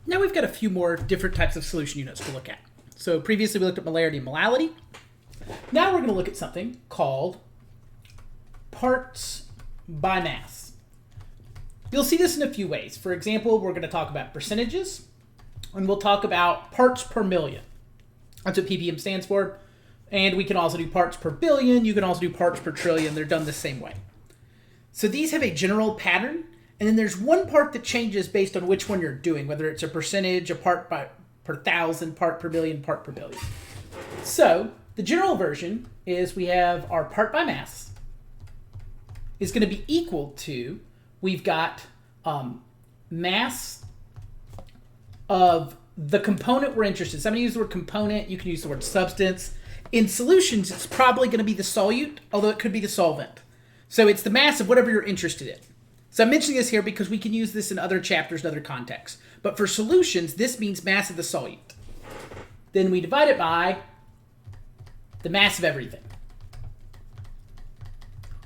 Now we've got a few more different types of solution units to look at. So previously we looked at molarity and molality. Now we're going to look at something called parts by mass. You'll see this in a few ways. For example, we're going to talk about percentages, and we'll talk about parts per million. That's what ppm stands for. And we can also do parts per billion. You can also do parts per trillion. They're done the same way. So these have a general pattern, and then there's one part that changes based on which one you're doing, whether it's a percentage, a part per thousand, part per million, part per billion. So the general version is we have our part by mass is going to be equal to, we've got mass of the component we're interested in. So I'm going to use the word component. You can use the word substance. In solutions, it's probably going to be the solute, although it could be the solvent. So it's the mass of whatever you're interested in. So I'm mentioning this here because we can use this in other chapters and other contexts. But for solutions, this means mass of the solute. Then we divide it by the mass of everything.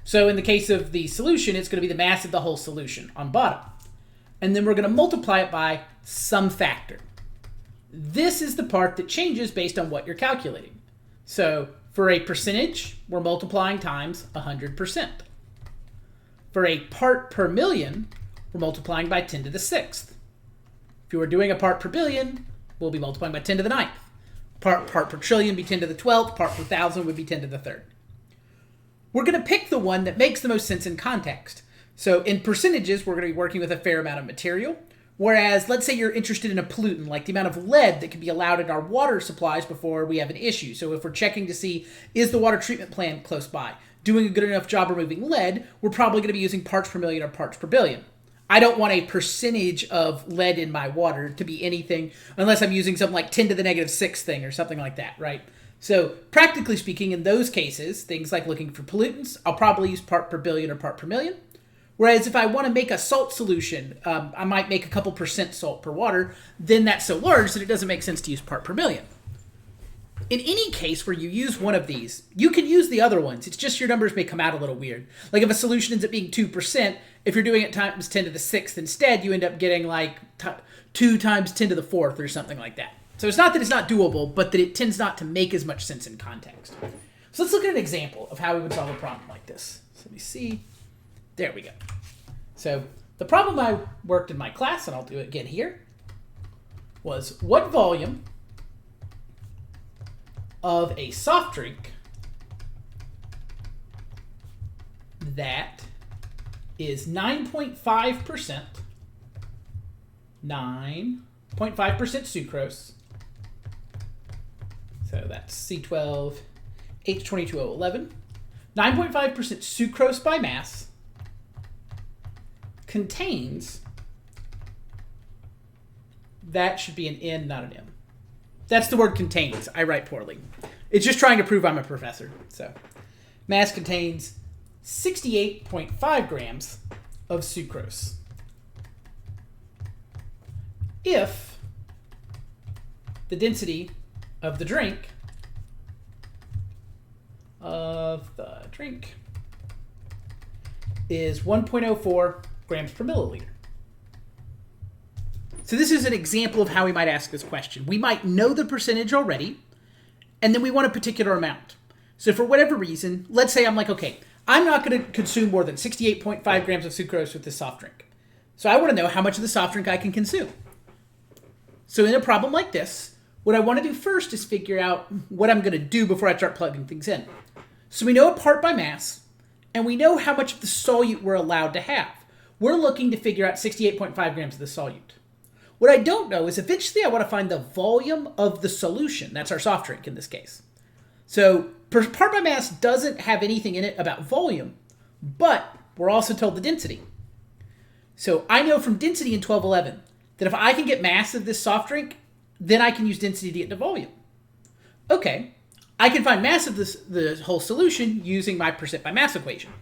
So in the case of the solution, it's going to be the mass of the whole solution on bottom. And then we're going to multiply it by some factor. This is the part that changes based on what you're calculating. So for a percentage, we're multiplying times 100%. For a part per million, we're multiplying by 10 to the 6th. If you were doing a part per billion, we'll be multiplying by 10 to the 9th. Part per trillion would be 10 to the 12th. Part per thousand would be 10 to the 3rd. We're going to pick the one that makes the most sense in context. So in percentages, we're going to be working with a fair amount of material. Whereas, let's say you're interested in a pollutant, like the amount of lead that can be allowed in our water supplies before we have an issue. So if we're checking to see, is the water treatment plant close by doing a good enough job removing lead, we're probably going to be using parts per million or parts per billion. I don't want a percentage of lead in my water to be anything unless I'm using something like 10 to the negative 6 thing or something like that, right? So practically speaking, in those cases, things like looking for pollutants, I'll probably use part per billion or part per million. Whereas if I want to make a salt solution, I might make a couple percent salt per water, then that's so large that it doesn't make sense to use part per million. In any case where you use one of these, you can use the other ones. It's just your numbers may come out a little weird. Like if a solution ends up being 2%, if you're doing it times 10 to the 6th instead, you end up getting like 2 times 10 to the 4th or something like that. So it's not that it's not doable, but that it tends not to make as much sense in context. So let's look at an example of how we would solve a problem like this. So let me see. There we go. So the problem I worked in my class, and I'll do it again here, was what volume of a soft drink that is 9.5% sucrose. So that's C12H22O11. 9.5% sucrose by mass contains, that should be an N, not an M. That's the word contains. I write poorly. It's just trying to prove I'm a professor. So mass contains 68.5 grams of sucrose. If the density of the drink is 1.04 grams per milliliter. So this is an example of how we might ask this question. We might know the percentage already, and then we want a particular amount. So for whatever reason, let's say I'm like, okay, I'm not going to consume more than 68.5 grams of sucrose with this soft drink. So I want to know how much of the soft drink I can consume. So in a problem like this, what I want to do first is figure out what I'm going to do before I start plugging things in. So we know a part by mass, and we know how much of the solute we're allowed to have. We're looking to figure out 68.5 grams of the solute. What I don't know is eventually I want to find the volume of the solution. That's our soft drink in this case. So part by mass doesn't have anything in it about volume, but we're also told the density. So I know from density in 1211 that if I can get mass of this soft drink, then I can use density to get to volume. Okay, I can find mass of the whole solution using my percent by mass equation.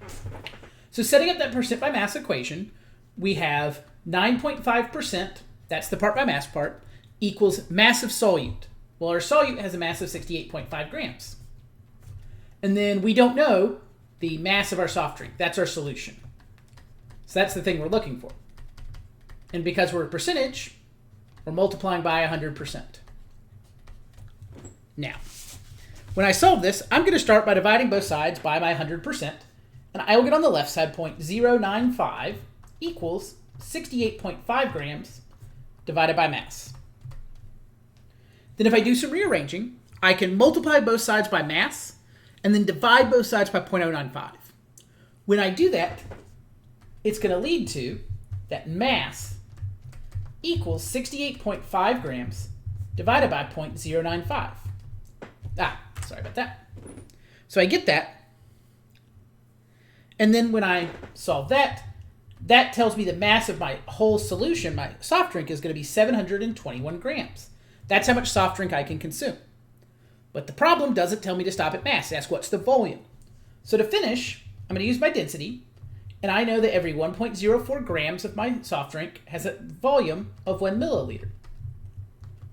So setting up that percent by mass equation, we have 9.5%, that's the part by mass part, equals mass of solute. Well, our solute has a mass of 68.5 grams. And then we don't know the mass of our soft drink. That's our solution. So that's the thing we're looking for. And because we're a percentage, or multiplying by 100%. Now, when I solve this, I'm going to start by dividing both sides by my 100%, and I will get on the left side 0.095 equals 68.5 grams divided by mass. Then if I do some rearranging, I can multiply both sides by mass and then divide both sides by 0.095. When I do that, it's going to lead to that mass equals 68.5 grams divided by 0.095. Sorry about that. So I get that. And then when I solve that, that tells me the mass of my whole solution, my soft drink, is going to be 721 grams. That's how much soft drink I can consume. But the problem doesn't tell me to stop at mass. It asks what's the volume. So to finish, I'm going to use my density, and I know that every 1.04 grams of my soft drink has a volume of 1 milliliter.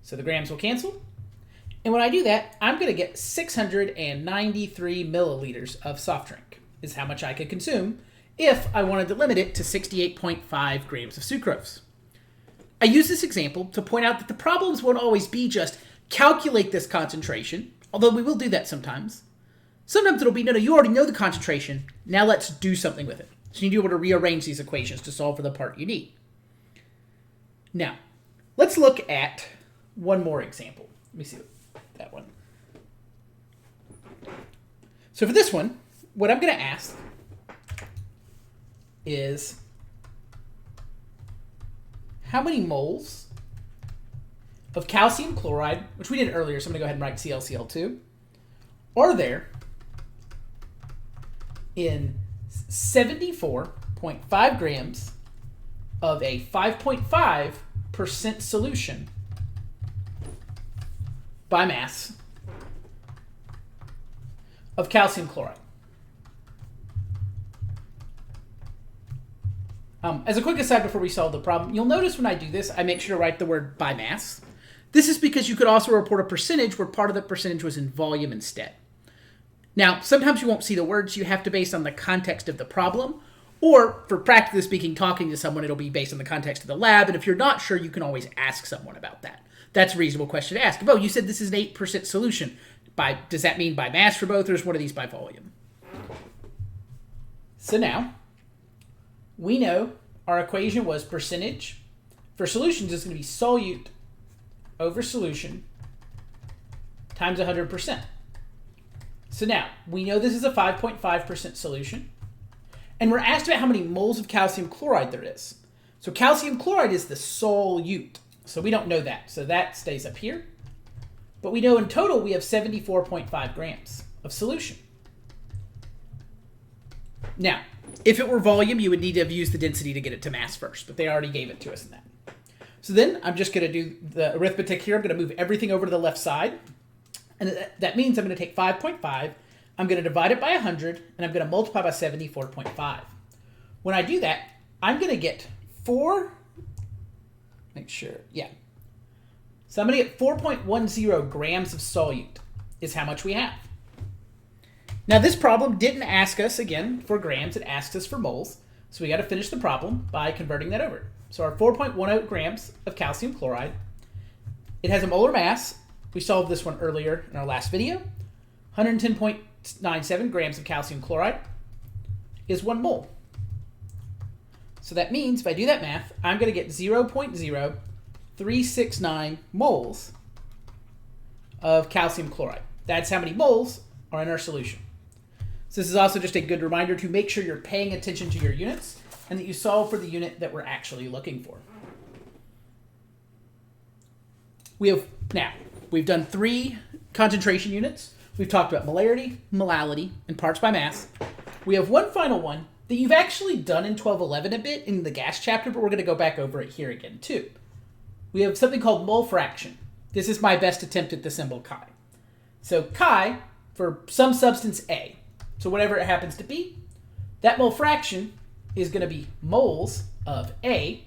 So the grams will cancel. And when I do that, I'm going to get 693 milliliters of soft drink is how much I could consume if I wanted to limit it to 68.5 grams of sucrose. I use this example to point out that the problems won't always be just calculate this concentration, although we will do that sometimes. Sometimes it'll be, no, you already know the concentration, now let's do something with it. So you need to be able to rearrange these equations to solve for the part you need. Now, let's look at one more example. Let me see that one. So for this one, what I'm going to ask is how many moles of calcium chloride, which we did earlier, so I'm going to go ahead and write ClCl2, are there in 74.5 grams of a 5.5% solution by mass of calcium chloride. As a quick aside before we solve the problem, you'll notice when I do this, I make sure to write the word by mass. This is because you could also report a percentage where part of the percentage was in volume instead. Now, sometimes you won't see the words. You have to base on the context of the problem, or for practically speaking, talking to someone, it'll be based on the context of the lab. And if you're not sure, you can always ask someone about that. That's a reasonable question to ask. Oh, you said this is an 8% solution. Does that mean by mass for both, or is one of these by volume? So now, we know our equation was percentage for solutions is going to be solute over solution times 100%. So now, we know this is a 5.5% solution, and we're asked about how many moles of calcium chloride there is. So calcium chloride is the solute, so we don't know that. So that stays up here. But we know in total we have 74.5 grams of solution. Now, if it were volume, you would need to have used the density to get it to mass first, but they already gave it to us in that. So then I'm just going to do the arithmetic here. I'm going to move everything over to the left side. And that means I'm going to take 5.5, I'm going to divide it by 100, and I'm going to multiply by 74.5. When I do that, I'm going to get 4, make sure, yeah. So I'm going to get 4.10 grams of solute is how much we have. Now this problem didn't ask us, again, for grams, it asked us for moles. So we got to finish the problem by converting that over. So our 4.10 grams of calcium chloride, it has a molar mass. We solved this one earlier in our last video. 110.97 grams of calcium chloride is 1 mole. So that means if I do that math, I'm going to get 0.0369 moles of calcium chloride. That's how many moles are in our solution. So this is also just a good reminder to make sure you're paying attention to your units and that you solve for the unit that we're actually looking for. We've done 3 concentration units. We've talked about molarity, molality, and parts by mass. We have one final one that you've actually done in 1211 a bit in the gas chapter, but we're going to go back over it here again too. We have something called mole fraction. This is my best attempt at the symbol chi. So chi for some substance A. So whatever it happens to be, that mole fraction is going to be moles of A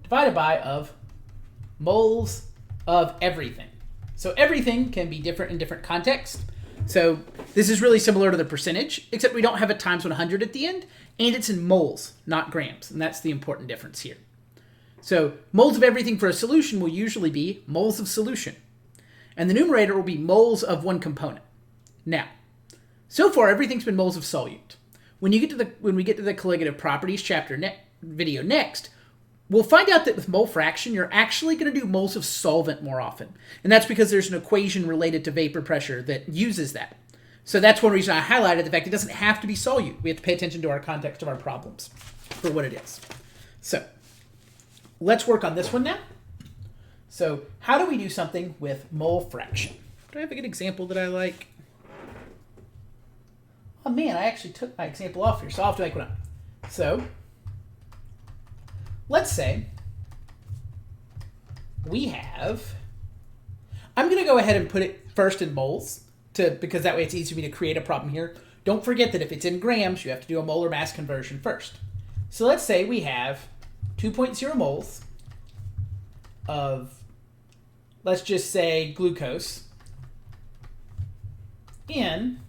divided by of moles of everything. So everything can be different in different contexts. So this is really similar to the percentage, except we don't have a times 100 at the end, and it's in moles, not grams. And that's the important difference here. So moles of everything for a solution will usually be moles of solution. And the numerator will be moles of one component. Now, so far everything's been moles of solute. When we get to the colligative properties video next, we'll find out that with mole fraction, you're actually going to do moles of solvent more often. And that's because there's an equation related to vapor pressure that uses that. So that's one reason I highlighted the fact it doesn't have to be solute. We have to pay attention to our context of our problems for what it is. So let's work on this one now. So how do we do something with mole fraction? Do I have a good example that I like? Oh man, I actually took my example off here, so I'll have to make one up. So let's say we have, I'm going to go ahead and put it first in moles because that way it's easy for me to create a problem here. Don't forget that if it's in grams, you have to do a molar mass conversion first. So let's say we have 2.0 moles of, let's just say, glucose in,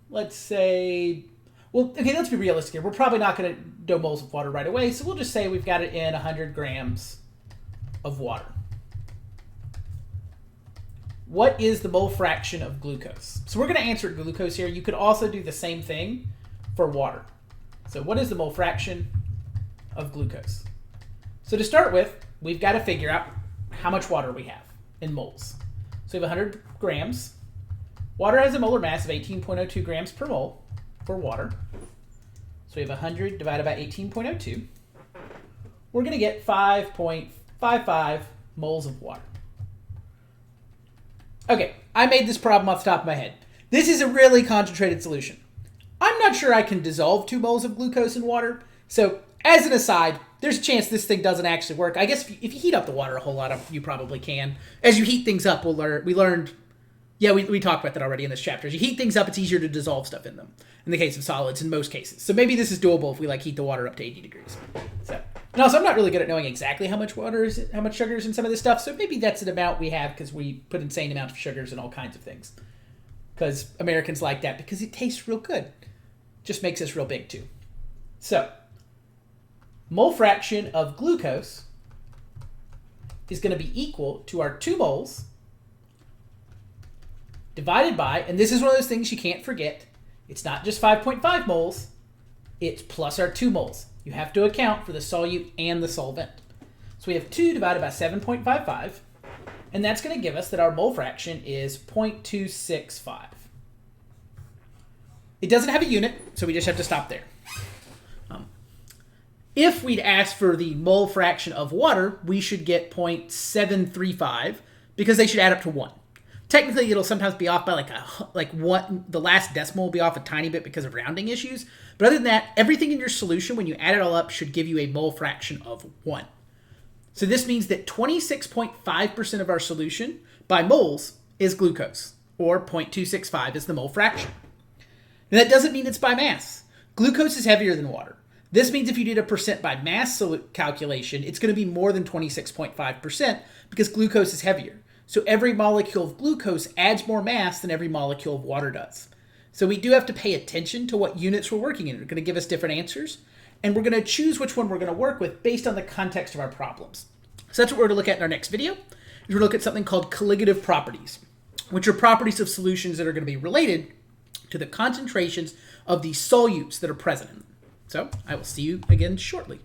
let's say, well, okay, let's be realistic here. We're probably not going to do moles of water right away, so we'll just say we've got it in 100 grams of water. What is the mole fraction of glucose? So we're going to answer glucose here. You could also do the same thing for water. So what is the mole fraction of glucose? So to start with, we've got to figure out how much water we have in moles. So we have 100 grams. Water has a molar mass of 18.02 grams per mole for water. So we have 100 divided by 18.02. We're going to get 5.55 moles of water. Okay, I made this problem off the top of my head. This is a really concentrated solution. I'm not sure I can dissolve 2 moles of glucose in water. So as an aside, there's a chance this thing doesn't actually work. I guess if you heat up the water a whole lot, you probably can. As you heat things up, we learned, yeah, we talked about that already in this chapter. As you heat things up, it's easier to dissolve stuff in them. In the case of solids, in most cases. So maybe this is doable if we heat the water up to 80 degrees. So, and also, I'm not really good at knowing exactly how much sugar is in some of this stuff. So maybe that's an amount we have because we put insane amounts of sugars in all kinds of things. Because Americans like that because it tastes real good. Just makes us real big too. So, mole fraction of glucose is going to be equal to our 2 moles divided by, and this is one of those things you can't forget, it's not just 5.5 moles, it's plus our 2 moles. You have to account for the solute and the solvent. So we have 2 divided by 7.55, and that's going to give us that our mole fraction is 0.265. It doesn't have a unit, so we just have to stop there. If we'd asked for the mole fraction of water, we should get 0.735 because they should add up to 1. Technically, it'll sometimes be off by the last decimal will be off a tiny bit because of rounding issues. But other than that, everything in your solution, when you add it all up, should give you a mole fraction of 1. So this means that 26.5% of our solution by moles is glucose, or 0.265 is the mole fraction. And that doesn't mean it's by mass. Glucose is heavier than water. This means if you did a percent by mass calculation, it's going to be more than 26.5% because glucose is heavier. So every molecule of glucose adds more mass than every molecule of water does. So we do have to pay attention to what units we're working in. They're going to give us different answers, and we're going to choose which one we're going to work with based on the context of our problems. So that's what we're going to look at in our next video. We're going to look at something called colligative properties, which are properties of solutions that are going to be related to the concentrations of the solutes that are present in them. So I will see you again shortly.